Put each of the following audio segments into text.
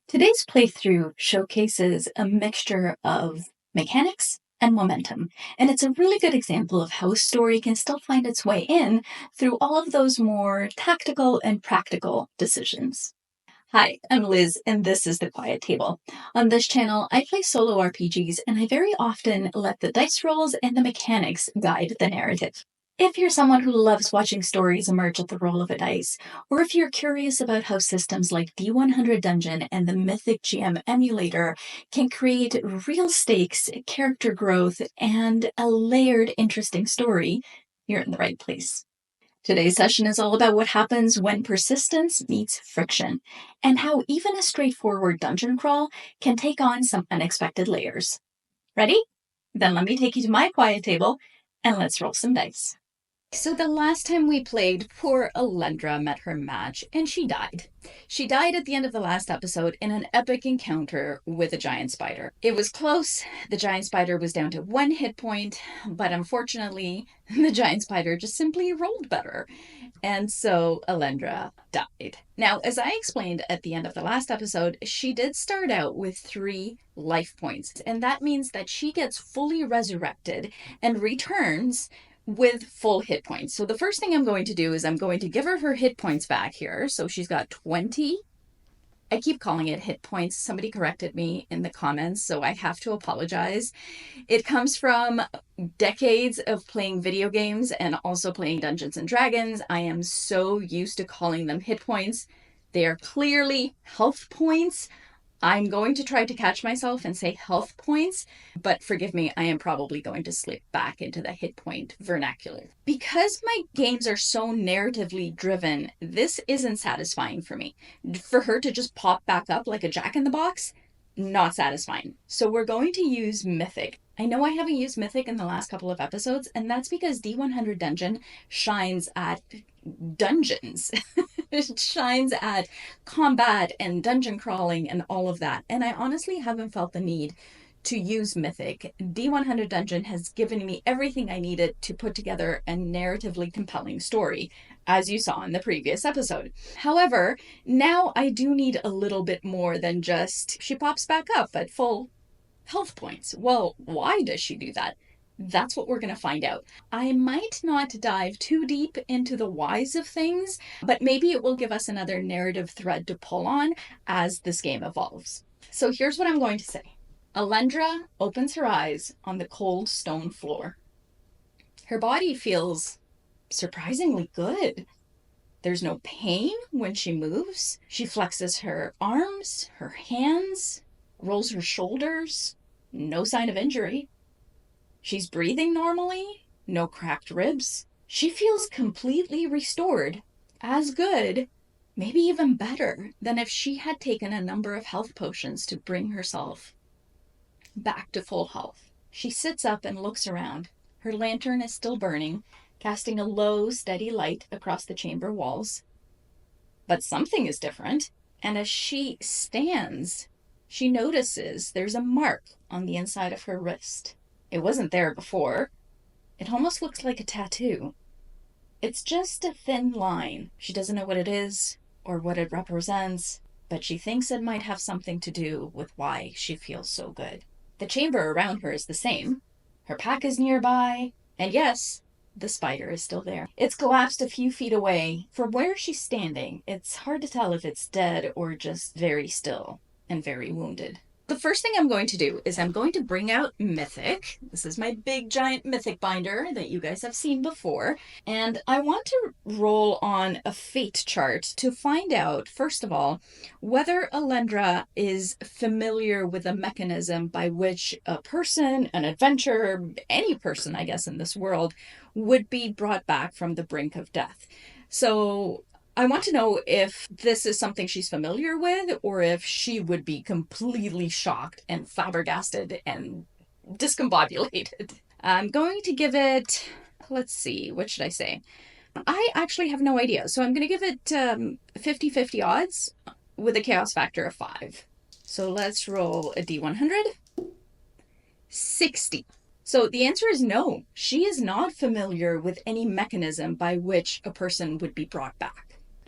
Today's playthrough showcases a mixture of mechanics and momentum, and it's a really good example of how a story can still find its way in through all of those more tactical and practical decisions. Hi, I'm Liz, and this is The Quiet Table. On this channel, I play solo RPGs, and I very often let the dice rolls and the mechanics guide the narrative. If you're someone who loves watching stories emerge at the roll of a dice, or if you're curious about how systems like D100 Dungeon and the Mythic GM Emulator can create real stakes, character growth, and a layered, interesting story, you're in the right place. Today's session is all about what happens when persistence meets friction, and how even a straightforward dungeon crawl can take on some unexpected layers. Ready? Then let me take you to my quiet table, and let's roll some dice. So the last time we played, poor Alendra met her match, and she died. She died at the end of the last episode in an epic encounter with a giant spider. It was close. The giant spider was down to 1 hit point, but unfortunately, the giant spider just simply rolled better. And so Alendra died. Now, as I explained at the end of the last episode, she did start out with 3 life points, and that means that she gets fully resurrected and returns with full hit points. So the first thing I'm going to do is I'm going to give her hit points back here. So she's got 20. I keep calling it hit points. Somebody corrected me in the comments, so I have to apologize. It comes from decades of playing video games and also playing Dungeons and Dragons. I am so used to calling them hit points. They are clearly health points. I'm going to try to catch myself and say health points, but forgive me, I am probably going to slip back into the hit point vernacular. Because my games are so narratively driven, this isn't satisfying for me. For her to just pop back up like a jack-in-the-box, not satisfying. So we're going to use Mythic. I know I haven't used Mythic in the last couple of episodes, and that's because D100 Dungeon shines at dungeons. It shines at combat and dungeon crawling and all of that. And I honestly haven't felt the need to use Mythic. D100 Dungeon has given me everything I needed to put together a narratively compelling story, as you saw in the previous episode. However, now I do need a little bit more than just she pops back up at full health points. Well, why does she do that? That's what we're going to find out. I might not dive too deep into the whys of things, but maybe it will give us another narrative thread to pull on as this game evolves. So here's what I'm going to say. Alendra opens her eyes on the cold stone floor. Her body feels surprisingly good. There's no pain when she moves. She flexes her arms, her hands, rolls her shoulders. No sign of injury. She's breathing normally, no cracked ribs. She feels completely restored, as good, maybe even better than if she had taken a number of health potions to bring herself back to full health. She sits up and looks around. Her lantern is still burning, casting a low, steady light across the chamber walls. But something is different, and as she stands, she notices there's a mark on the inside of her wrist. It wasn't there before. It almost looks like a tattoo. It's just a thin line. She doesn't know what it is or what it represents, but she thinks it might have something to do with why she feels so good. The chamber around her is the same. Her pack is nearby, and yes, the spider is still there. It's collapsed a few feet away. From where she's standing, it's hard to tell if it's dead or just very still and very wounded. The first thing I'm going to do is I'm going to bring out Mythic. This is my big giant Mythic binder that you guys have seen before. And I want to roll on a fate chart to find out, first of all, whether Alendra is familiar with a mechanism by which a person, an adventurer, any person, I guess, in this world, would be brought back from the brink of death. So I want to know if this is something she's familiar with or if she would be completely shocked and flabbergasted and discombobulated. I'm going to give it, let's see, what should I say? I actually have no idea. So I'm going to give it 50-50 odds with a chaos factor of 5. So let's roll a D100. 60. So the answer is no. She is not familiar with any mechanism by which a person would be brought back.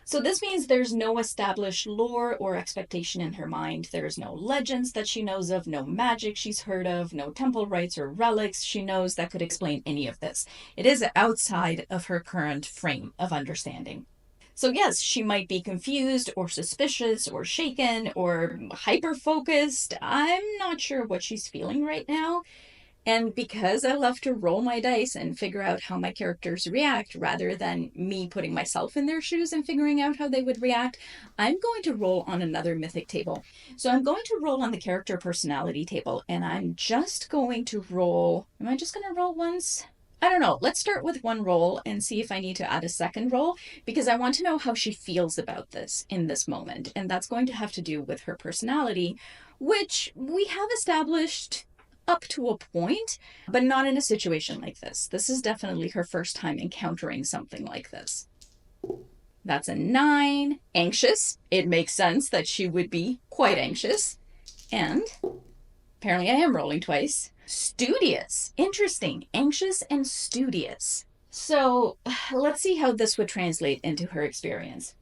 So this means there's no established lore or expectation in her mind. There's no legends that she knows of, no magic she's heard of, no temple rites or relics she knows that could explain any of this. It is outside of her current frame of understanding. So yes, she might be confused or suspicious or shaken or hyper-focused. I'm not sure what she's feeling right now. And because I love to roll my dice and figure out how my characters react rather than me putting myself in their shoes and figuring out how they would react, I'm going to roll on another mythic table. So I'm going to roll on the character personality table, and I'm just going to roll. Am I just going to roll once? I don't know. Let's start with one roll and see if I need to add a second roll, because I want to know how she feels about this in this moment. And that's going to have to do with her personality, which we have established up to a point, but not in a situation like this. This is definitely her first time encountering something like this. That's a 9. Anxious. It makes sense that she would be quite anxious. And apparently I am rolling twice. Studious. Interesting. Anxious and studious. So let's see how this would translate into her experience.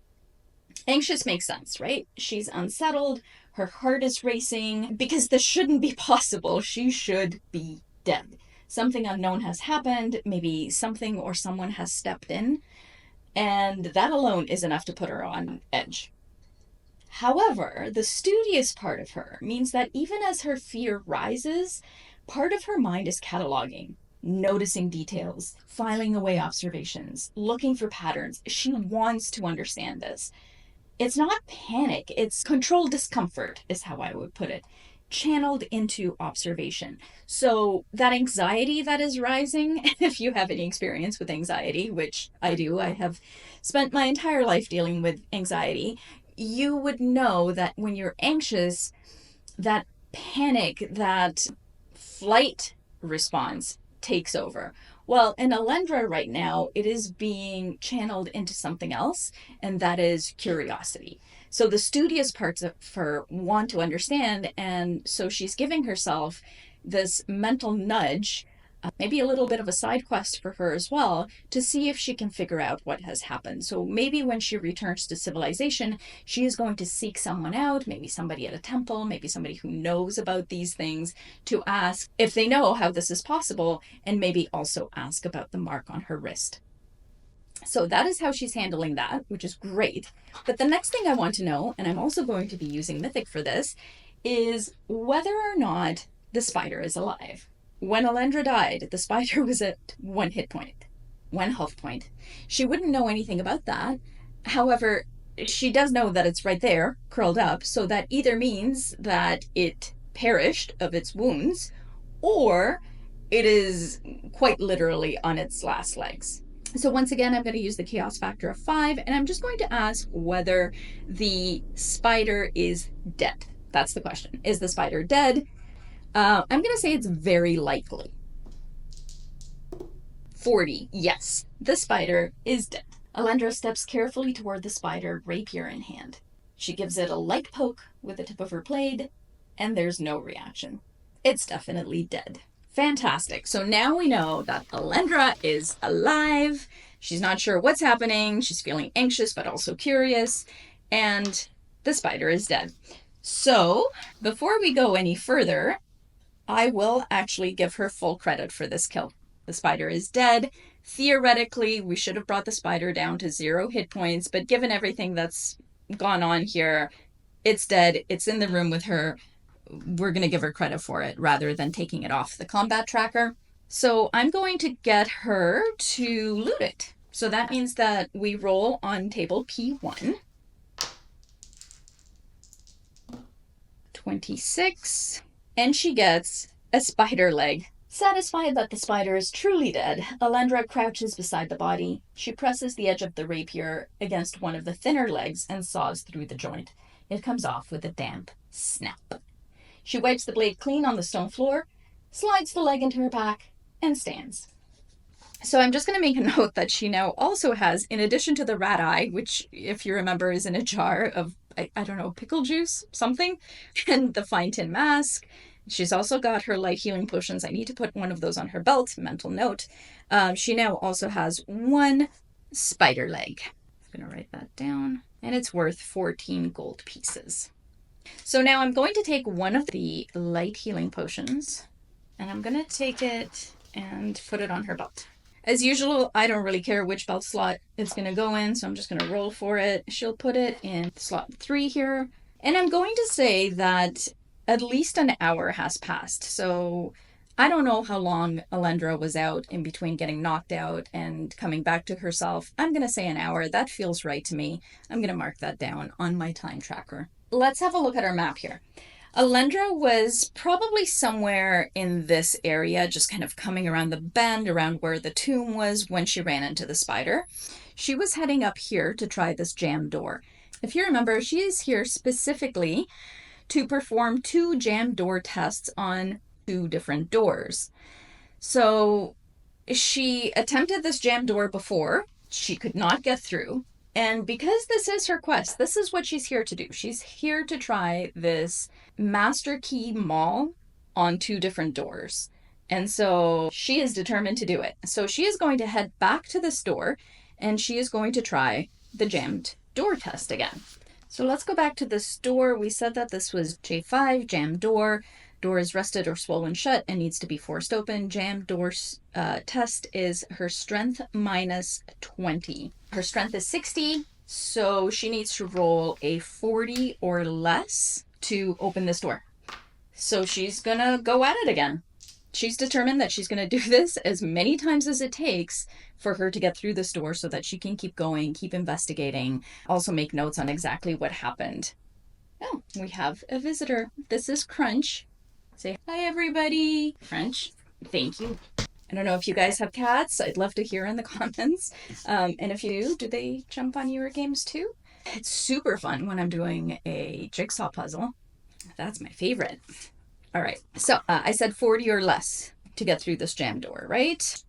Anxious makes sense, right? She's unsettled. Her heart is racing because this shouldn't be possible. She should be dead. Something unknown has happened. Maybe something or someone has stepped in. And that alone is enough to put her on edge. However, the studious part of her means that even as her fear rises, part of her mind is cataloging, noticing details, filing away observations, looking for patterns. She wants to understand this. It's not panic, it's controlled discomfort, is how I would put it, channeled into observation. So that anxiety that is rising, if you have any experience with anxiety, which I do, I have spent my entire life dealing with anxiety, you would know that when you're anxious, that panic, that flight response takes over. Well, in Alendra right now, it is being channeled into something else, and that is curiosity. So the studious parts of her want to understand, and so she's giving herself this mental nudge, maybe a little bit of a side quest for her as well, to see if she can figure out what has happened. So maybe when she returns to civilization, she is going to seek someone out, maybe somebody at a temple, maybe somebody who knows about these things, to ask if they know how this is possible, and maybe also ask about the mark on her wrist. So that is how she's handling that, which is great. But the next thing I want to know, and I'm also going to be using Mythic for this, is whether or not the spider is alive. When Alendra died, the spider was at 1 hit point, 1 health point. She wouldn't know anything about that. However, she does know that it's right there, curled up, so that either means that it perished of its wounds, or it is quite literally on its last legs. So once again, I'm going to use the chaos factor of 5, and I'm just going to ask whether the spider is dead. That's the question. Is the spider dead? I'm going to say it's very likely. 40, yes, the spider is dead. Alendra steps carefully toward the spider, rapier in hand. She gives it a light poke with the tip of her blade, and there's no reaction. It's definitely dead. Fantastic. So now we know that Alendra is alive. She's not sure what's happening. She's feeling anxious, but also curious. And the spider is dead. So before we go any further, I will actually give her full credit for this kill. The spider is dead. Theoretically, we should have brought the spider down to 0 hit points, but given everything that's gone on here, it's dead. It's in the room with her. We're going to give her credit for it rather than taking it off the combat tracker. So I'm going to get her to loot it. So that means that we roll on table P1. 26. And she gets a spider leg. Satisfied that the spider is truly dead, Alendra crouches beside the body. She presses the edge of the rapier against one of the thinner legs and saws through the joint. It comes off with a damp snap. She wipes the blade clean on the stone floor, slides the leg into her pack, and stands. So I'm just going to make a note that she now also has, in addition to the rat eye, which, if you remember, is in a jar of, I don't know, pickle juice, something, and the fine tin mask. She's also got her light healing potions. I need to put one of those on her belt, mental note. She now also has 1 spider leg. going to write that down. And it's worth 14 gold pieces. So now I'm going to take one of the light healing potions, and I'm going to take it and put it on her belt. As usual, I don't really care which belt slot it's going to go in, so I'm just going to roll for it. She'll put it in slot 3 here. And I'm going to say that at least an hour has passed. So I don't know how long Alendra was out in between getting knocked out and coming back to herself. I'm going to say an hour. That feels right to me. I'm going to mark that down on my time tracker. Let's have a look at our map here. Alendra was probably somewhere in this area, just kind of coming around the bend, around where the tomb was when she ran into the spider. She was heading up here to try this jam door. If you remember, she is here specifically to perform 2 jam door tests on 2 different doors. So she attempted this jam door before. She could not get through. And because this is her quest, this is what she's here to do. She's here to try this master key maul on 2 different doors. And so she is determined to do it. So she is going to head back to this door, and she is going to try the jammed door test again. So let's go back to this door. We said that this was J5, jam door. Door is rusted or swollen shut and needs to be forced open. Jam door test is her strength minus 20. Her strength is 60, so she needs to roll a 40 or less to open this door. So she's gonna go at it again. She's determined that she's gonna do this as many times as it takes for her to get through this door so that she can keep going, keep investigating, also make notes on exactly what happened. Oh, we have a visitor. This is Crunch. Say hi, everybody. Crunch, thank you. I don't know if you guys have cats. I'd love to hear in the comments. And if you do they jump on your games too? It's super fun when I'm doing a jigsaw puzzle. That's my favorite. All right, so I said 40 or less to get through this jam door, right?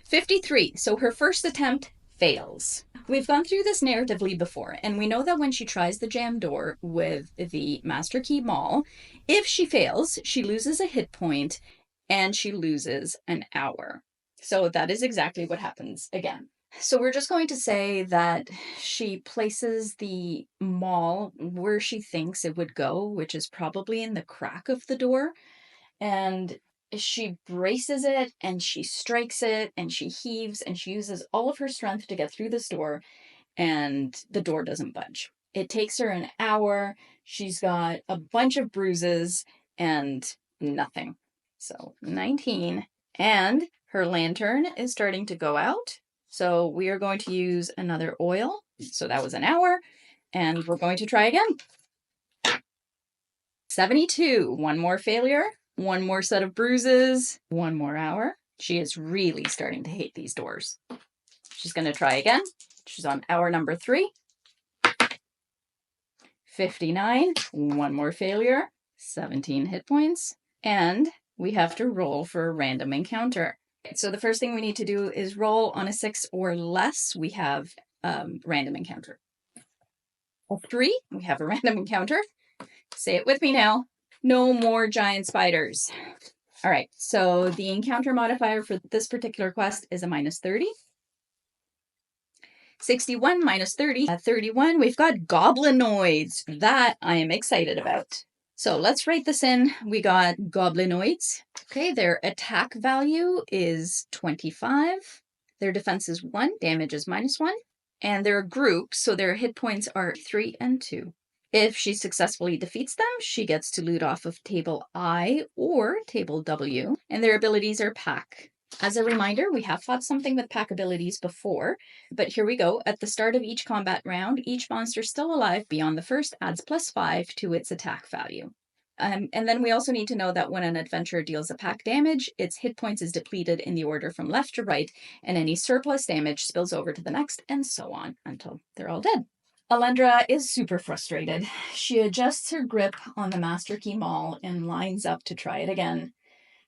53, so her first attempt fails. We've gone through this narratively before, and we know that when she tries the jam door with the Master Key Maul, if she fails, she loses a hit point and she loses an hour. So that is exactly what happens again. So we're just going to say that she places the maul where she thinks it would go, which is probably in the crack of the door, and she braces it and she strikes it and she heaves and she uses all of her strength to get through this door, and the door doesn't budge. It takes her an hour. She's got a bunch of bruises and nothing. So 19, and her lantern is starting to go out. So we are going to use another oil. So that was an hour, and we're going to try again. 72, one more failure. One more set of bruises, 1 more hour. She is really starting to hate these doors. She's going to try again. She's on hour number 3. 59, 1 more failure, 17 hit points, and we have to roll for a random encounter. So the first thing we need to do is roll on a 6 or less. We have random encounter. 3, we have a random encounter. Say it with me now. No more giant spiders. All right, so the encounter modifier for this particular quest is a minus 30. 61 minus 30, 31. We've got Goblinoids. That I am excited about. So let's write this in. We got Goblinoids. Okay, their attack value is 25. Their defense is 1, damage is minus 1. And they're a group, so their hit points are 3 and 2. If she successfully defeats them, she gets to loot off of table I or table W, and their abilities are pack. As a reminder, we have fought something with pack abilities before, but here we go. At the start of each combat round, each monster still alive beyond the first adds +5 to its attack value. And then we also need to know that when an adventurer deals a pack damage, its hit points is depleted in the order from left to right, and any surplus damage spills over to the next, and so on until they're all dead. Alendra is super frustrated. She adjusts her grip on the Master Key Maul and lines up to try it again.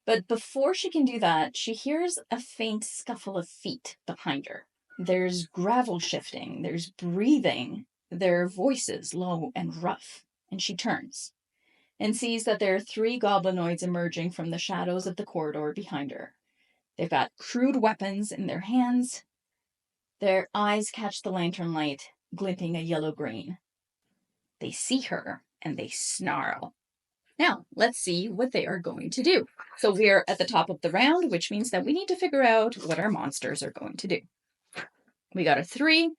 But before she can do that, she hears a faint scuffle of feet behind her. There's gravel shifting, there's breathing, there are voices low and rough, and she turns and sees that there are 3 goblinoids emerging from the shadows of the corridor behind her. They've got crude weapons in their hands. Their eyes catch the lantern light, glinting a yellow-green. They see her, and they snarl. Now, let's see what they are going to do. So we're at the top of the round, which means that we need to figure out what our monsters are going to do. We got a 3.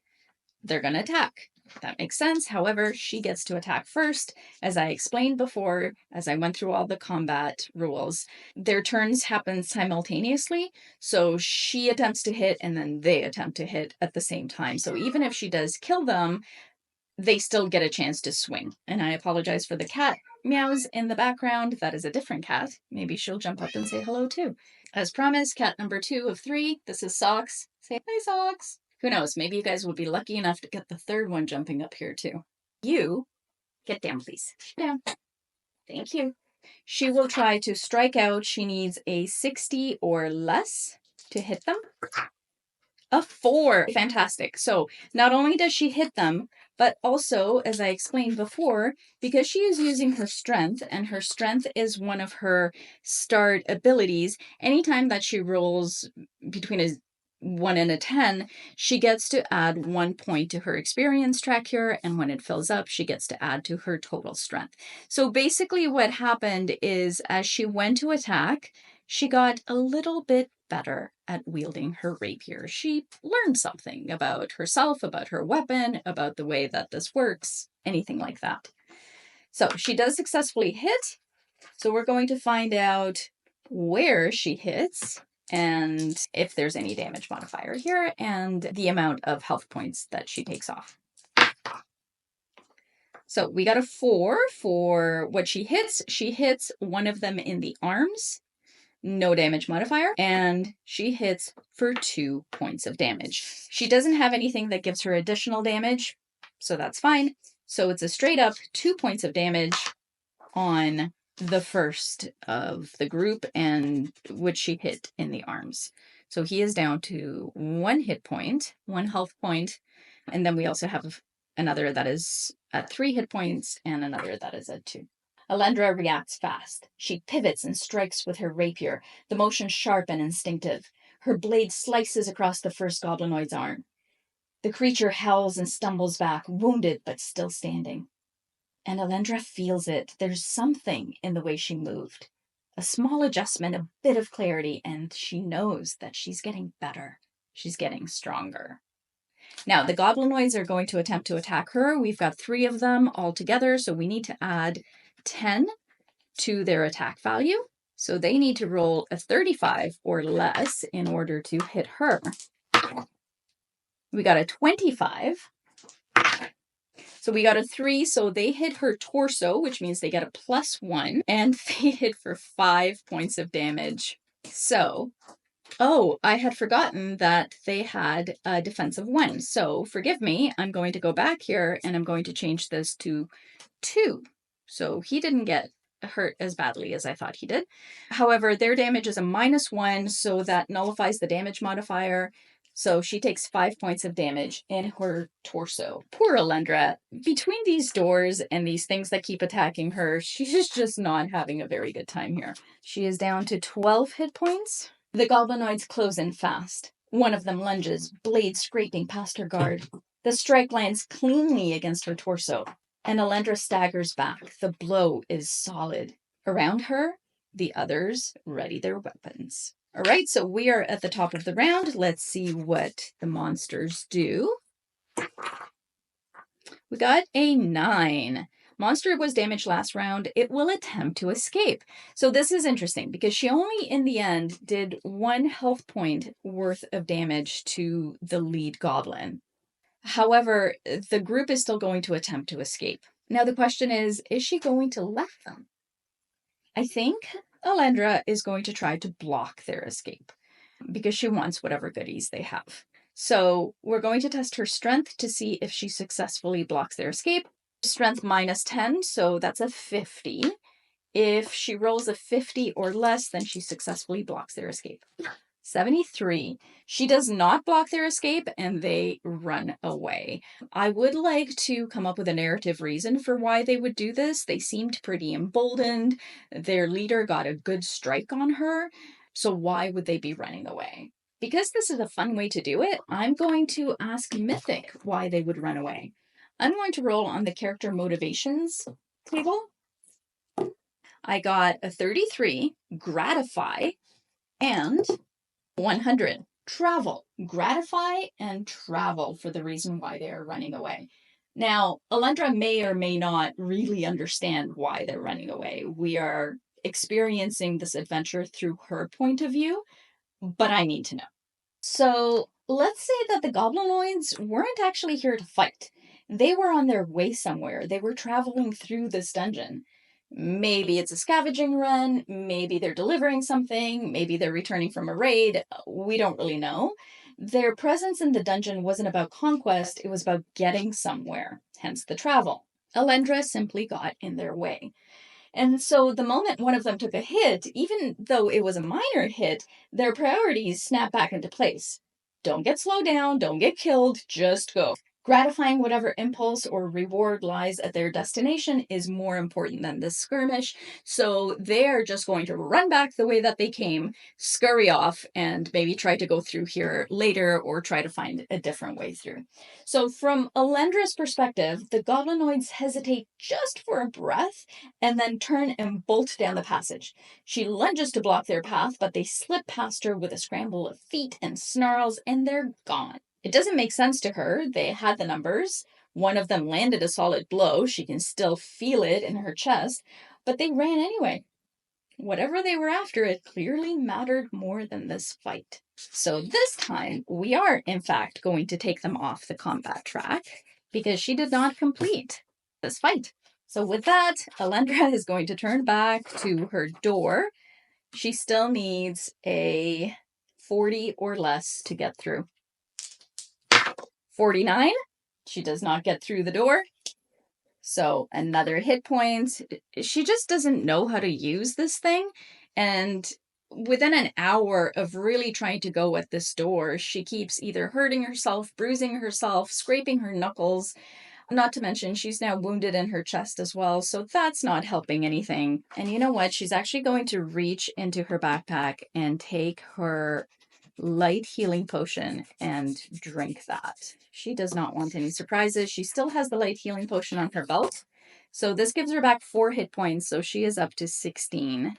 They're going to attack. That makes sense. However, she gets to attack first. As I explained before, as I went through all the combat rules, their turns happen simultaneously. So she attempts to hit and then they attempt to hit at the same time. So even if she does kill them, they still get a chance to swing. And I apologize for the cat meows in the background. That is a different cat. Maybe she'll jump up and say hello too. As promised, cat number 2 of 3. This is Socks. Say hi, Socks. Who knows? Maybe you guys will be lucky enough to get the third one jumping up here too. You, get down, please. Down. Thank you. She will try to strike out. She needs a 60 or less to hit them. A 4. Fantastic. So not only does she hit them, but also, as I explained before, because she is using her strength, and her strength is one of her start abilities, anytime that she rolls between a 1 and a 10, she gets to add 1 point to her experience track here, and when it fills up, she gets to add to her total strength. So basically what happened is, as she went to attack, she got a little bit better at wielding her rapier. She learned something about herself, about her weapon, about the way that this works, anything like that. So she does successfully hit. So we're going to find out where she hits and if there's any damage modifier here and the amount of health points that she takes off. So we got a 4 for what she hits. She hits one of them in the arms. No damage modifier, and she hits for 2 points of damage. She doesn't have anything that gives her additional damage, so that's fine. So it's a straight up 2 points of damage on the first of the group, and which she hit in the arms. So he is down to 1 hit point, 1 health point, and then we also have another that is at 3 hit points and another that is at 2. Alendra reacts fast. She pivots and strikes with her rapier, the motion sharp and instinctive. Her blade slices across the first goblinoid's arm. The creature howls and stumbles back, wounded but still standing. And Alendra feels it. There's something in the way she moved. A small adjustment, a bit of clarity, and she knows that she's getting better. She's getting stronger. Now, the goblinoids are going to attempt to attack her. We've got 3 of them all together, so we need to add 10 to their attack value. So they need to roll a 35 or less in order to hit her. We got a 25. So we got a 3, so they hit her torso, which means they get a +1, and they hit for 5 points of damage. So, oh, I had forgotten that they had a defense of 1. So forgive me, I'm going to go back here and I'm going to change this to 2. So he didn't get hurt as badly as I thought he did. However, their damage is a -1, so that nullifies the damage modifier. So she takes 5 points of damage in her torso. Poor Alendra. Between these doors and these things that keep attacking her, she's just not having a very good time here. She is down to 12 hit points. The goblinoids close in fast. One of them lunges, blade scraping past her guard. The strike lands cleanly against her torso, and Alendra staggers back. The blow is solid. Around her, the others ready their weapons. All right, so we are at the top of the round. Let's see what the monsters do. We got a 9. Monster was damaged last round. It will attempt to escape. So this is interesting because she only, in the end, did 1 health point worth of damage to the lead goblin. However, the group is still going to attempt to escape. Now the question is she going to let them? I think Alendra is going to try to block their escape because she wants whatever goodies they have. So we're going to test her strength to see if she successfully blocks their escape. Strength -10, so that's a 50. If she rolls a 50 or less, then she successfully blocks their escape. 73. She does not block their escape and they run away. I would like to come up with a narrative reason for why they would do this. They seemed pretty emboldened. Their leader got a good strike on her. So why would they be running away? because this is a fun way to do it, I'm going to ask Mythic why they would run away. I'm going to roll on the character motivations table. I got a 33, gratify, and 100, travel. Gratify and travel for the reason why they are running away. Now, Alendra may or may not really understand why they're running away. We are experiencing this adventure through her point of view, but I need to know. So let's say that the Goblinoids weren't actually here to fight. They were on their way somewhere. They were traveling through this dungeon. Maybe it's a scavenging run, maybe they're delivering something, maybe they're returning from a raid. We don't really know. Their presence in the dungeon wasn't about conquest, it was about getting somewhere, hence the travel. Alendra simply got in their way. And so the moment one of them took a hit, even though it was a minor hit, their priorities snap back into place. Don't get slowed down, don't get killed, just go. Gratifying whatever impulse or reward lies at their destination is more important than this skirmish, so they're just going to run back the way that they came, scurry off, and maybe try to go through here later or try to find a different way through. So from Alendra's perspective, the Goblinoids hesitate just for a breath and then turn and bolt down the passage. She lunges to block their path, but they slip past her with a scramble of feet and snarls, and they're gone. It doesn't make sense to her. They had the numbers. One of them landed a solid blow. She can still feel it in her chest, but they ran anyway. Whatever they were after, it clearly mattered more than this fight. So this time, we are, in fact, going to take them off the combat track because she did not complete this fight. So with that, Alendra is going to turn back to her door. She still needs a 40 or less to get through. 49, she does not get through the door. So another hit point. She just doesn't know how to use this thing. And within an hour of really trying to go at this door, she keeps either hurting herself, bruising herself, scraping her knuckles. Not to mention, she's now wounded in her chest as well, so that's not helping anything. And you know what? She's actually going to reach into her backpack and take her light healing potion and drink that. She does not want any surprises. She still has the light healing potion on her belt. So this gives her back 4 hit points, so she is up to 16.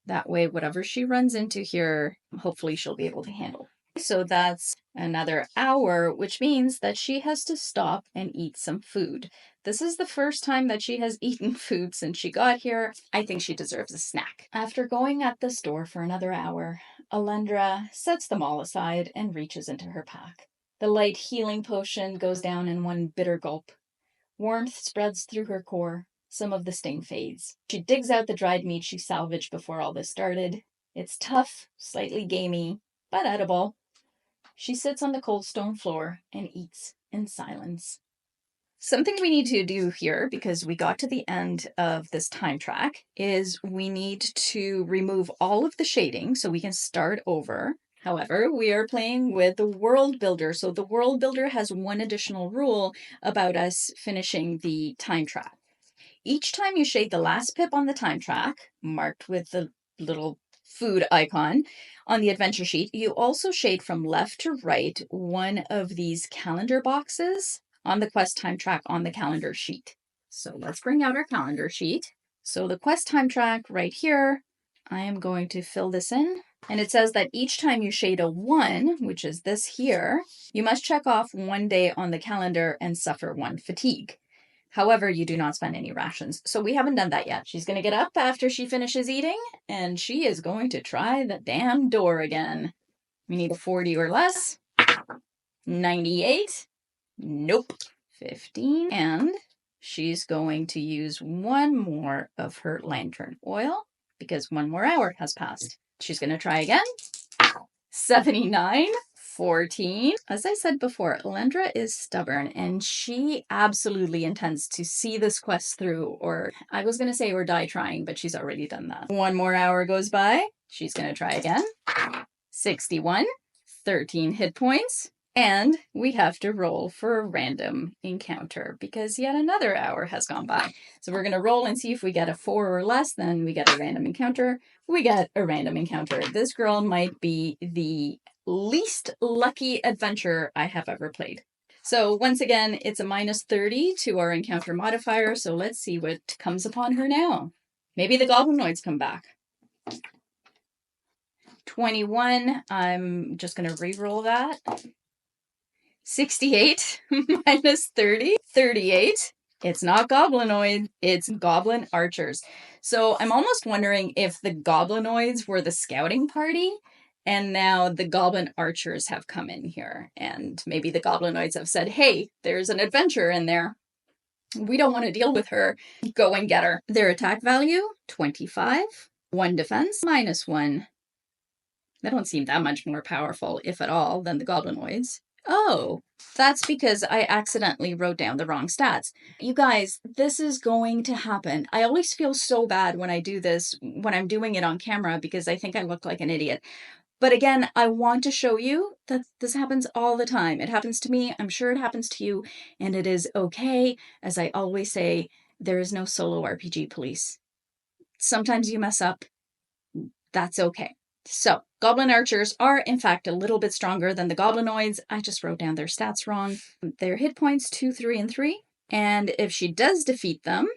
That way, whatever she runs into here, hopefully she'll be able to handle. So that's another hour, which means that she has to stop and eat some food. This is the first time that she has eaten food since she got here. I think she deserves a snack. After going at the store for another hour, Alendra sets them all aside and reaches into her pack. The light healing potion goes down in one bitter gulp. Warmth spreads through her core. Some of the sting fades. She digs out the dried meat she salvaged before all this started. It's tough, slightly gamey, but edible. She sits on the cold stone floor and eats in silence. Something we need to do here, because we got to the end of this time track, is we need to remove all of the shading so we can start over. However, we are playing with the world builder, so the world builder has one additional rule about us finishing the time track. Each time you shade the last pip on the time track, marked with the little food icon on the adventure sheet, you also shade from left to right one of these calendar boxes on the quest time track on the calendar sheet. So let's bring out our calendar sheet. So the quest time track right here, I am going to fill this in. And it says that each time you shade a 1, which is this here, you must check off 1 day on the calendar and suffer 1 fatigue. However, you do not spend any rations. So we haven't done that yet. She's going to get up after she finishes eating, and she is going to try the damn door again. We need a 40 or less. 98. Nope. 15. And she's going to use 1 more of her lantern oil because 1 more hour has passed. She's going to try again. 79. 14. As I said before, Alendra is stubborn and she absolutely intends to see this quest through, or I was going to say or die trying, but she's already done that. 1 more hour goes by. She's going to try again. 61. 13 hit points. And we have to roll for a random encounter because yet another hour has gone by. So we're going to roll and see if we get a 4 or less, then we get a random encounter. We get a random encounter. This girl might be the least lucky adventure I have ever played. So once again, it's a -30 to our encounter modifier, so let's see what comes upon her now. Maybe the Goblinoids come back. 21, I'm just going to re-roll that. 68 -30, 38. It's not Goblinoid, it's Goblin Archers. So I'm almost wondering if the Goblinoids were the scouting party, and now the Goblin Archers have come in here, and maybe the Goblinoids have said, hey, there's an adventurer in there. We don't want to deal with her. Go and get her. Their attack value, 25. 1 defense, -1. They don't seem that much more powerful, if at all, than the Goblinoids. Oh, that's because I accidentally wrote down the wrong stats. You guys, this is going to happen. I always feel so bad when I do this, when I'm doing it on camera, because I think I look like an idiot. But again, I want to show you that this happens all the time. It happens to me. I'm sure it happens to you. And it is okay. As I always say, there is no solo RPG police. Sometimes you mess up. That's okay. So, Goblin Archers are, in fact, a little bit stronger than the Goblinoids. I just wrote down their stats wrong. Their hit points, 2, 3, and 3. And if she does defeat them,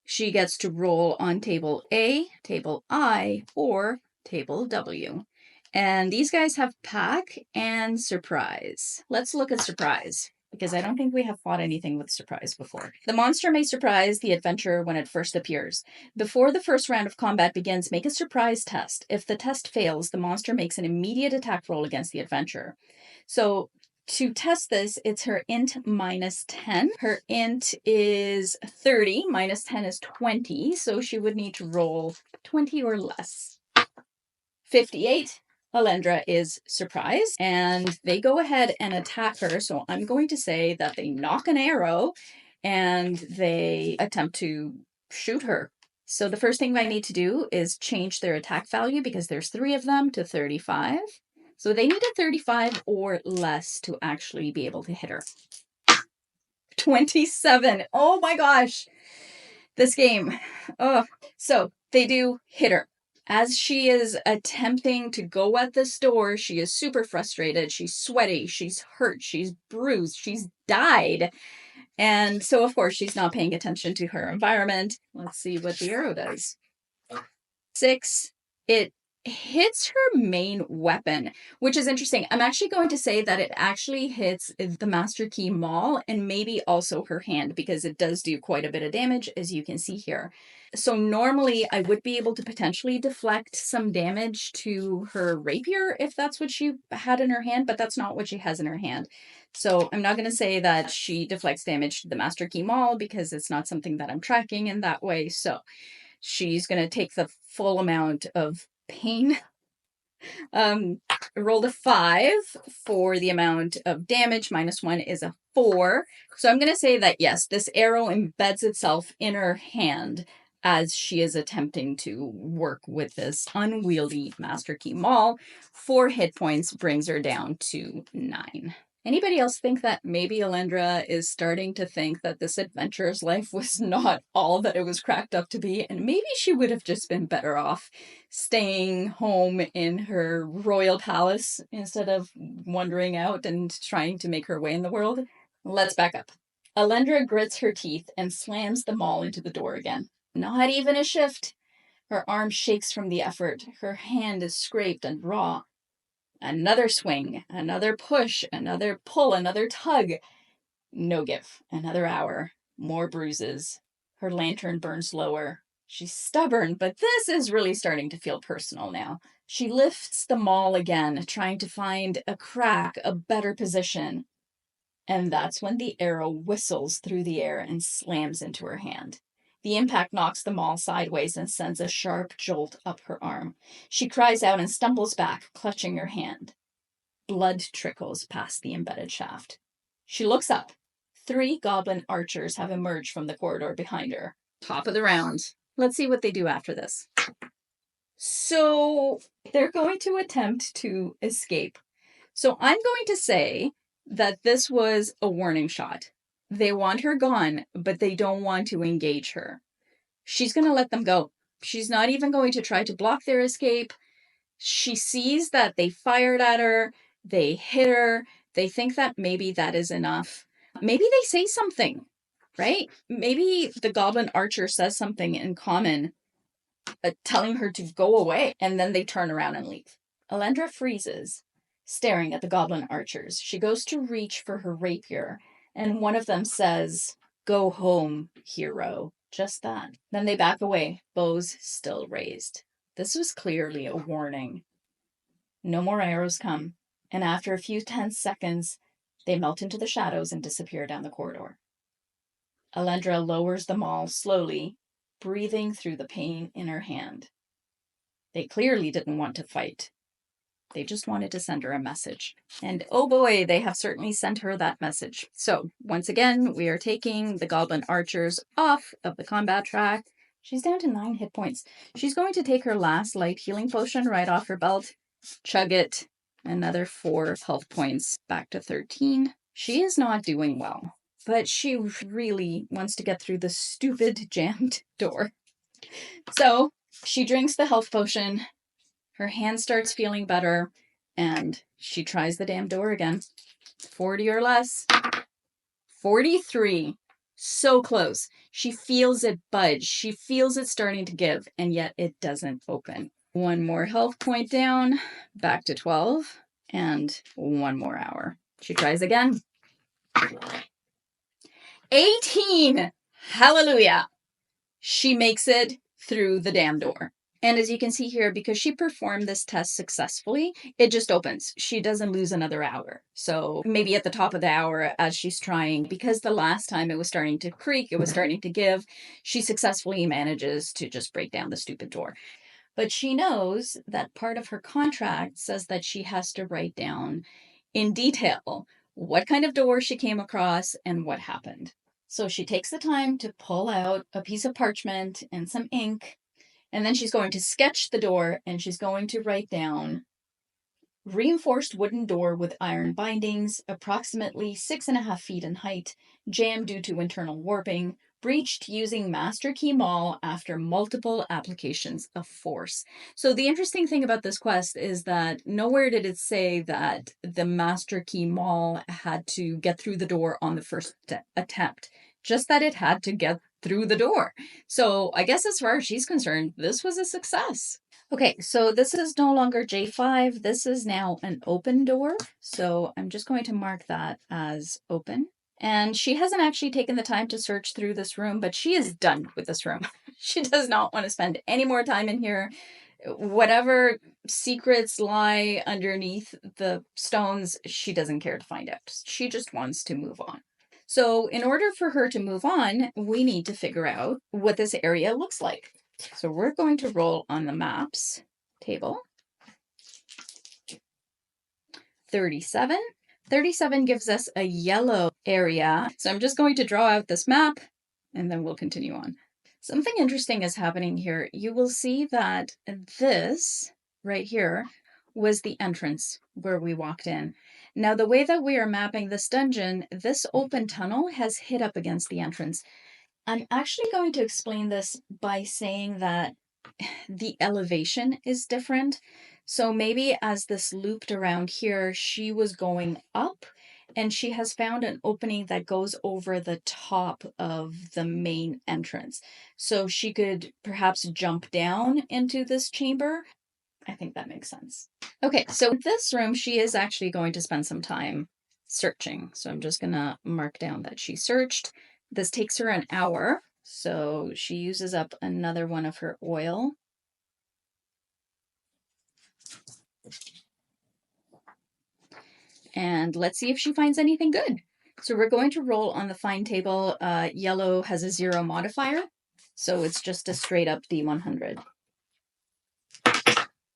she gets to roll on table A, table I, or table W. And these guys have Pack and Surprise. Let's look at Surprise, because I don't think we have fought anything with Surprise before. The monster may surprise the adventurer when it first appears. Before the first round of combat begins, make a surprise test. If the test fails, the monster makes an immediate attack roll against the adventurer. So to test this, it's her int -10. Her int is 30, -10 is 20, so she would need to roll 20 or less. 58. Alendra is surprised, and they go ahead and attack her. So I'm going to say that they knock an arrow and they attempt to shoot her. So the first thing I need to do is change their attack value, because there's 3 of them, to 35. So they need a 35 or less to actually be able to hit her. 27. Oh my gosh. This game. Oh. So they do hit her. As she is attempting to go at this door, she is super frustrated. She's sweaty. She's hurt. She's bruised. She's died. And so, of course, she's not paying attention to her environment. Let's see what the arrow does. 6. It hits her main weapon, which is interesting. I'm actually going to say that it actually hits the Master Key Maul and maybe also her hand, because it does do quite a bit of damage, as you can see here. So normally I would be able to potentially deflect some damage to her rapier if that's what she had in her hand, but that's not what she has in her hand. So I'm not going to say that she deflects damage to the Master Key Maul, because it's not something that I'm tracking in that way. So she's going to take the full amount of pain. Rolled a 5 for the amount of damage. -1 is a 4. So I'm going to say that, yes, this arrow embeds itself in her hand as she is attempting to work with this unwieldy Master Key Maul. 4 hit points brings her down to 9. Anybody else think that maybe Alendra is starting to think that this adventurer's life was not all that it was cracked up to be, and maybe she would have just been better off staying home in her royal palace instead of wandering out and trying to make her way in the world? Let's back up. Alendra grits her teeth and slams the maul into the door again. Not even a shift. Her arm shakes from the effort. Her hand is scraped and raw. Another swing, another push, another pull, another tug. No give. Another hour. More bruises. Her lantern burns lower. She's stubborn, but this is really starting to feel personal now. She lifts the maul again, trying to find a crack, a better position. And that's when the arrow whistles through the air and slams into her hand. The impact knocks the maul sideways and sends a sharp jolt up her arm. She cries out and stumbles back, clutching her hand. Blood trickles past the embedded shaft. She looks up. 3 goblin archers have emerged from the corridor behind her. Top of the round. Let's see what they do after this. So they're going to attempt to escape. So I'm going to say that this was a warning shot. They want her gone, but they don't want to engage her. She's going to let them go. She's not even going to try to block their escape. She sees that they fired at her, they hit her, they think that maybe that is enough. Maybe they say something, right? Maybe the goblin archer says something in common, telling her to go away, and then they turn around and leave. Alendra freezes, staring at the goblin archers. She goes to reach for her rapier, and one of them says, "Go home, hero." Just that. Then they back away, bows still raised. This was clearly a warning. No more arrows come, and after a few tense seconds, they melt into the shadows and disappear down the corridor. Alendra lowers the maul slowly, breathing through the pain in her hand. They clearly didn't want to fight. They just wanted to send her a message. And oh boy, they have certainly sent her that message. So once again, we are taking the goblin archers off of the combat track. She's down to 9 hit points. She's going to take her last light healing potion right off her belt, chug it, another 4 health points, back to 13. She is not doing well, but she really wants to get through the stupid jammed door. So she drinks the health potion, her hand starts feeling better, and she tries the damn door again. 40 or less. 43. So close. She feels it budge. She feels it starting to give, and yet it doesn't open. 1 more health point down, back to 12, and 1 more hour. She tries again. 18! Hallelujah! She makes it through the damn door. And as you can see here, because she performed this test successfully, it just opens. She doesn't lose another hour. So maybe at the top of the hour as she's trying, because the last time it was starting to creak, it was starting to give, she successfully manages to just break down the stupid door. But she knows that part of her contract says that she has to write down in detail what kind of door she came across and what happened. So she takes the time to pull out a piece of parchment and some ink, and then she's going to sketch the door, and she's going to write down reinforced wooden door with iron bindings, approximately 6.5 feet in height, jammed due to internal warping, breached using master key maul after multiple applications of force. So the interesting thing about this quest is that nowhere did it say that the master key maul had to get through the door on the first attempt, just that it had to get through the door. So I guess as far as she's concerned, this was a success. Okay, so this is no longer J5. This is now an open door. So I'm just going to mark that as open. And she hasn't actually taken the time to search through this room, but she is done with this room. She does not want to spend any more time in here. Whatever secrets lie underneath the stones, she doesn't care to find out. She just wants to move on. So in order for her to move on, we need to figure out what this area looks like. So we're going to roll on the maps table. 37. 37 gives us a yellow area. So I'm just going to draw out this map and then we'll continue on. Something interesting is happening here. You will see that this right here was the entrance where we walked in. Now, the way that we are mapping this dungeon, this open tunnel has hit up against the entrance. I'm actually going to explain this by saying that the elevation is different. So maybe as this looped around here, she was going up and she has found an opening that goes over the top of the main entrance. So she could perhaps jump down into this chamber. I think that makes sense. Okay, so this room, she is actually going to spend some time searching. So I'm just going to mark down that she searched. This takes her an hour. So she uses up another one of her oil. And let's see if she finds anything good. So we're going to roll on the find table. Yellow has a 0 modifier. So it's just a straight up D100.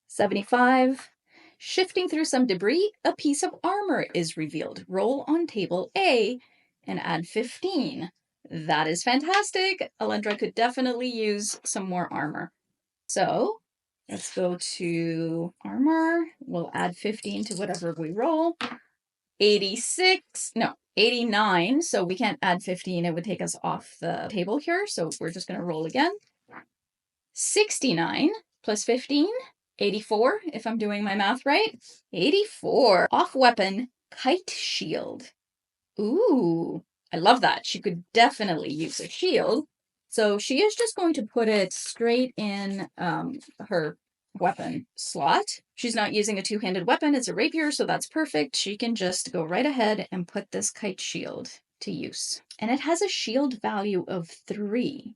75. Shifting through some debris, a piece of armor is revealed. Roll on table A and add 15. That is fantastic. Alendra could definitely use some more armor. So let's go to armor. We'll add 15 to whatever we roll. 86, no, 89. So we can't add 15. It would take us off the table here. So we're just going to roll again. 69 plus 15. 84, if I'm doing my math right. 84. Off weapon, kite shield. Ooh, I love that. She could definitely use a shield. So she is just going to put it straight in her weapon slot. She's not using a two-handed weapon, it's a rapier, so that's perfect. She can just go right ahead and put this kite shield to use. And it has a shield value of 3,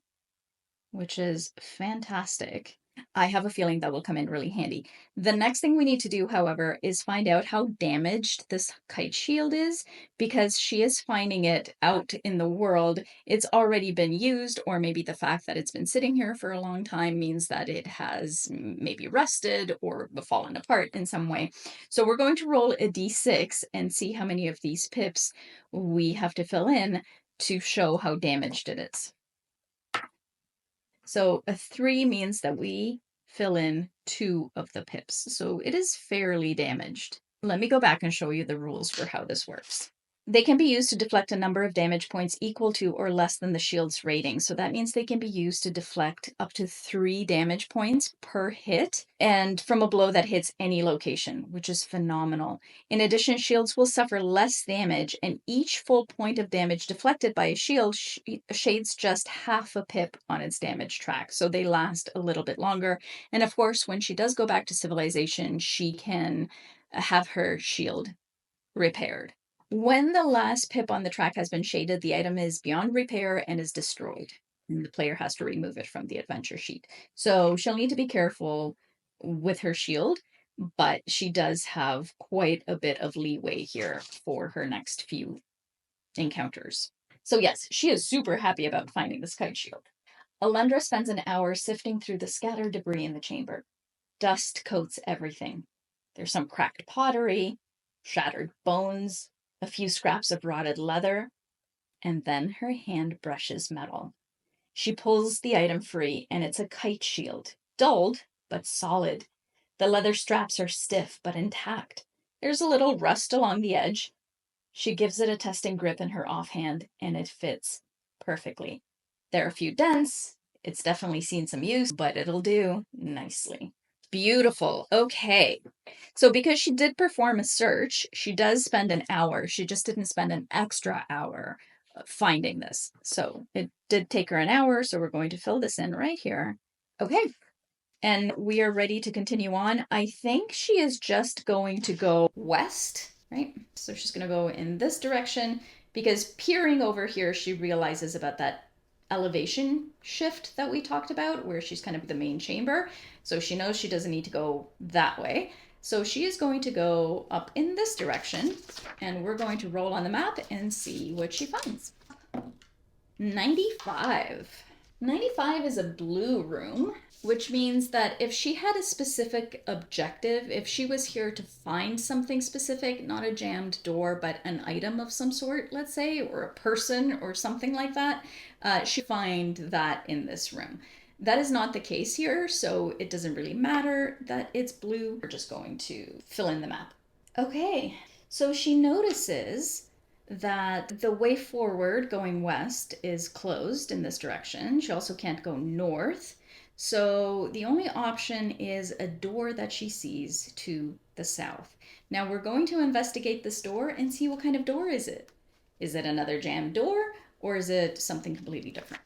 which is fantastic. I have a feeling that will come in really handy. The next thing we need to do, however, is find out how damaged this kite shield is, because she is finding it out in the world. It's already been used, or maybe the fact that it's been sitting here for a long time means that it has maybe rusted or fallen apart in some way. So we're going to roll a d6 and see how many of these pips we have to fill in to show how damaged it is. So a 3 means that we fill in 2 of the pips. So it is fairly damaged. Let me go back and show you the rules for how this works. They can be used to deflect a number of damage points equal to or less than the shield's rating. So that means they can be used to deflect up to 3 damage points per hit, and from a blow that hits any location, which is phenomenal. In addition, shields will suffer less damage, and each full point of damage deflected by a shield shades just half a pip on its damage track. So they last a little bit longer. And of course, when she does go back to civilization, she can have her shield repaired. When the last pip on the track has been shaded, the item is beyond repair and is destroyed. And the player has to remove it from the adventure sheet. So she'll need to be careful with her shield, but she does have quite a bit of leeway here for her next few encounters. So yes, she is super happy about finding this kite shield. Alundra spends an hour sifting through the scattered debris in the chamber. Dust coats everything. There's some cracked pottery, shattered bones, a few scraps of rotted leather, and then her hand brushes metal. She pulls the item free, and it's a kite shield, dulled but solid. The leather straps are stiff but intact. There's a little rust along the edge. She gives it a testing grip in her offhand, and it fits perfectly. There are a few dents. It's definitely seen some use, but it'll do nicely. Beautiful. Okay. So because she did perform a search, she does spend an hour. She just didn't spend an extra hour finding this. So it did take her an hour. So we're going to fill this in right here. Okay. And we are ready to continue on. I think she is just going to go west, right? So she's going to go in this direction, because peering over here, she realizes about that elevation shift that we talked about, where she's kind of the main chamber. So she knows she doesn't need to go that way. So she is going to go up in this direction, and we're going to roll on the map and see what she finds. 95. 95 is a blue room, which means that if she had a specific objective, if she was here to find something specific, not a jammed door, but an item of some sort, let's say, or a person or something like that, she'd find that in this room. That is not the case here, so it doesn't really matter that it's blue. We're just going to fill in the map. Okay, so she notices that the way forward going west is closed in this direction. She also can't go north. So the only option is a door that she sees to the south. Now we're going to investigate this door and see what kind of door is it. Is it another jammed door, or is it something completely different?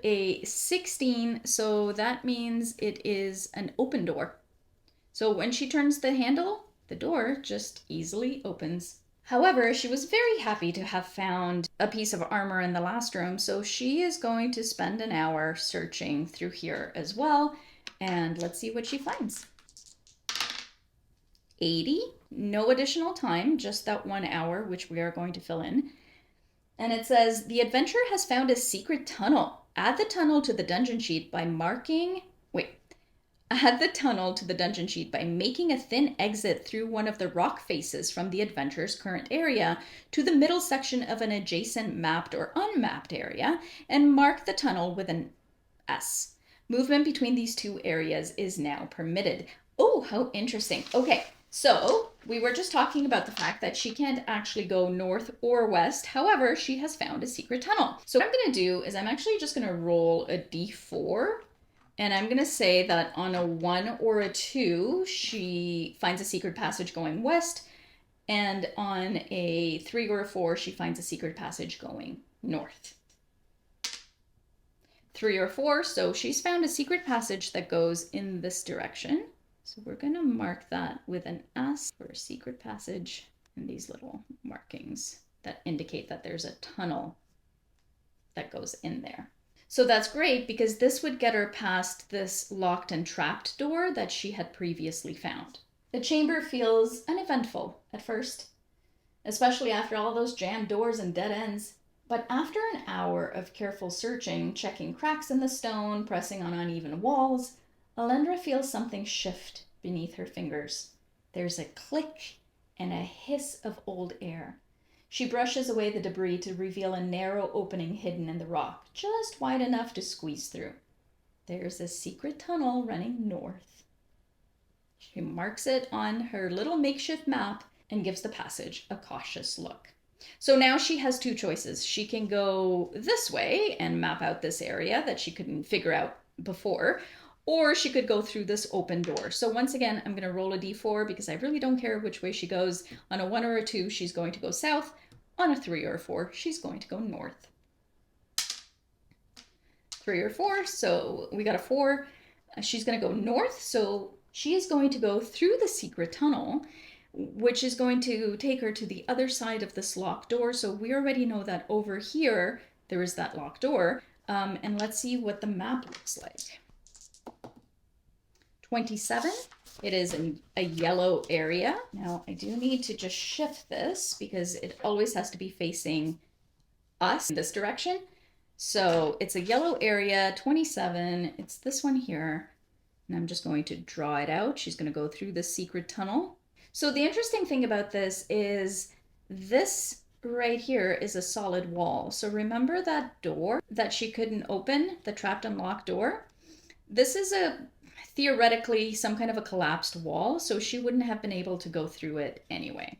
A 16, so that means it is an open door. So when she turns the handle, the door just easily opens. However, she was very happy to have found a piece of armor in the last room, so she is going to spend an hour searching through here as well, and let's see what she finds. 80, no additional time, just that 1 hour, which we are going to fill in. And it says, the adventurer has found a secret tunnel. Add the tunnel to the dungeon sheet by Add the tunnel to the dungeon sheet by making a thin exit through one of the rock faces from the adventurer's current area to the middle section of an adjacent mapped or unmapped area, and mark the tunnel with an S. Movement between these two areas is now permitted. Oh, how interesting. Okay, so we were just talking about the fact that she can't actually go north or west. However, she has found a secret tunnel. So what I'm going to do is I'm actually just going to roll a d4 And I'm going to say that on a 1 or a 2, she finds a secret passage going west. And on a 3 or a 4, she finds a secret passage going north. 3 or 4, so she's found a secret passage that goes in this direction. So we're going to mark that with an S for a secret passage and these little markings that indicate that there's a tunnel that goes in there. So that's great because this would get her past this locked and trapped door that she had previously found. The chamber feels uneventful at first, especially after all those jammed doors and dead ends. But after an hour of careful searching, checking cracks in the stone, pressing on uneven walls, Alendra feels something shift beneath her fingers. There's a click and a hiss of old air. She brushes away the debris to reveal a narrow opening hidden in the rock, just wide enough to squeeze through. There's a secret tunnel running north. She marks it on her little makeshift map and gives the passage a cautious look. So now she has two choices. She can go this way and map out this area that she couldn't figure out before, or she could go through this open door. So once again, I'm going to roll a d4 because I really don't care which way she goes. On a 1 or a 2, she's going to go south. On a 3 or a 4, she's going to go north. 3 or 4, so we got a 4. She's going to go north, so she is going to go through the secret tunnel, which is going to take her to the other side of this locked door. So we already know that over here, there is that locked door. And let's see what the map looks like. 27. It is a yellow area. Now I do need to just shift this because it always has to be facing us in this direction. So it's a yellow area, 27. It's this one here. And I'm just going to draw it out. She's going to go through the secret tunnel. So the interesting thing about this is this right here is a solid wall. So remember that door that she couldn't open, the trapped and locked door? This is theoretically some kind of a collapsed wall, so she wouldn't have been able to go through it anyway.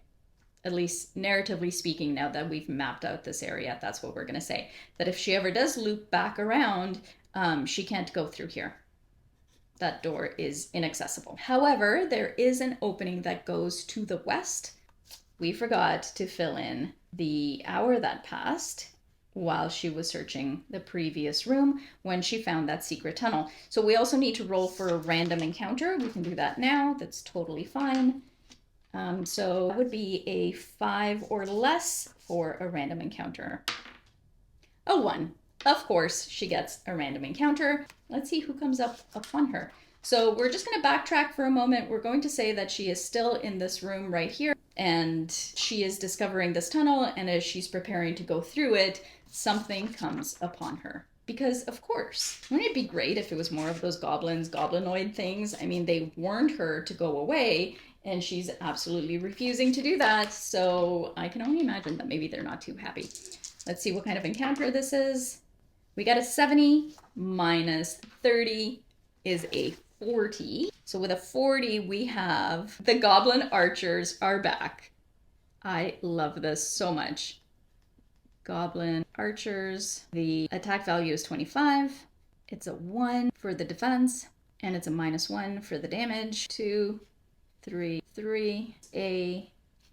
At least narratively speaking, now that we've mapped out this area, that's what we're going to say. That if she ever does loop back around, she can't go through here. That door is inaccessible. However, there is an opening that goes to the west. We forgot to fill in the hour that passed while she was searching the previous room when she found that secret tunnel. So we also need to roll for a random encounter. We can do that now. That's totally fine. So it would be a 5 or less for a random encounter. A 1. Of course, she gets a random encounter. Let's see who comes up upon her. So we're just going to backtrack for a moment. We're going to say that she is still in this room right here, and she is discovering this tunnel, and as she's preparing to go through it, something comes upon her. Because, of course, wouldn't it be great if it was more of those goblinoid things? I mean, they warned her to go away, and she's absolutely refusing to do that, so I can only imagine that maybe they're not too happy. Let's see what kind of encounter this is. We got a 70 minus 30 is a 40. So with a 40, we have the goblin archers are back. I love this so much. Goblin archers. The attack value is 25. It's a 1 for the defense, and it's a -1 for the damage. 2, 3, 3, A,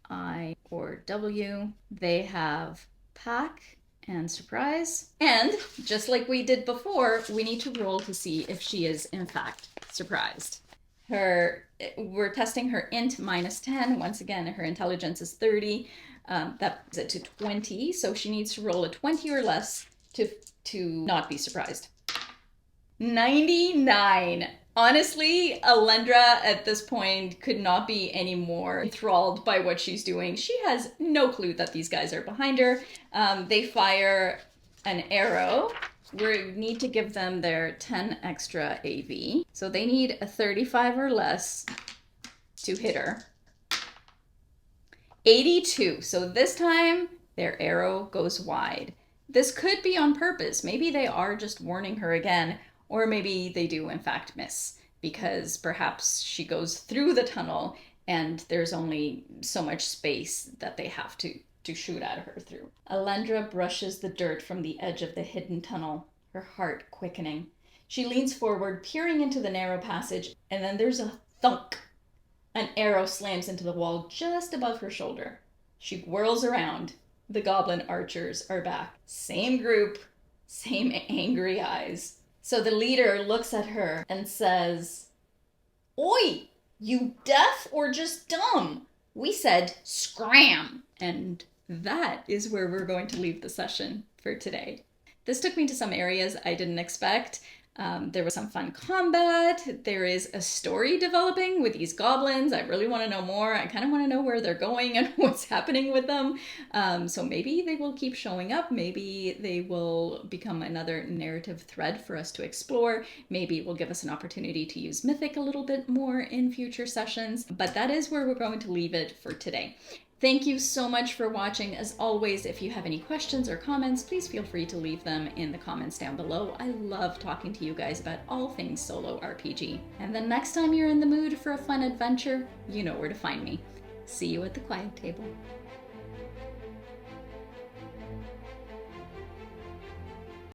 I, or W. They have pack and surprise. And just like we did before, we need to roll to see if she is in fact surprised. We're testing her int -10. Once again, her intelligence is 30. That puts it to 20. So she needs to roll a 20 or less to not be surprised. 99. Honestly, Alendra at this point could not be any more enthralled by what she's doing. She has no clue that these guys are behind her. They fire an arrow. We need to give them their 10 extra AV. So they need a 35 or less to hit her. 82. So this time their arrow goes wide. This could be on purpose. Maybe they are just warning her again. Or maybe they do, in fact, miss, because perhaps she goes through the tunnel and there's only so much space that they have to shoot at her through. Alendra brushes the dirt from the edge of the hidden tunnel. her heart quickening. She leans forward, peering into the narrow passage, and then there's a thunk. An arrow slams into the wall just above her shoulder. She whirls around. The goblin archers are back. Same group, same angry eyes. So the leader looks at her and says, "Oi, you deaf or just dumb? We said scram." And that is where we're going to leave the session for today. This took me to some areas I didn't expect. There was some fun combat. There is a story developing with these goblins. I really want to know more. I kind of want to know where they're going and what's happening with them. So maybe they will keep showing up. Maybe they will become another narrative thread for us to explore. Maybe it will give us an opportunity to use Mythic a little bit more in future sessions. But that is where we're going to leave it for today. Thank you so much for watching. As always, if you have any questions or comments, please feel free to leave them in the comments down below. I love talking to you guys about all things solo RPG. And the next time you're in the mood for a fun adventure, you know where to find me. See you at the quiet table.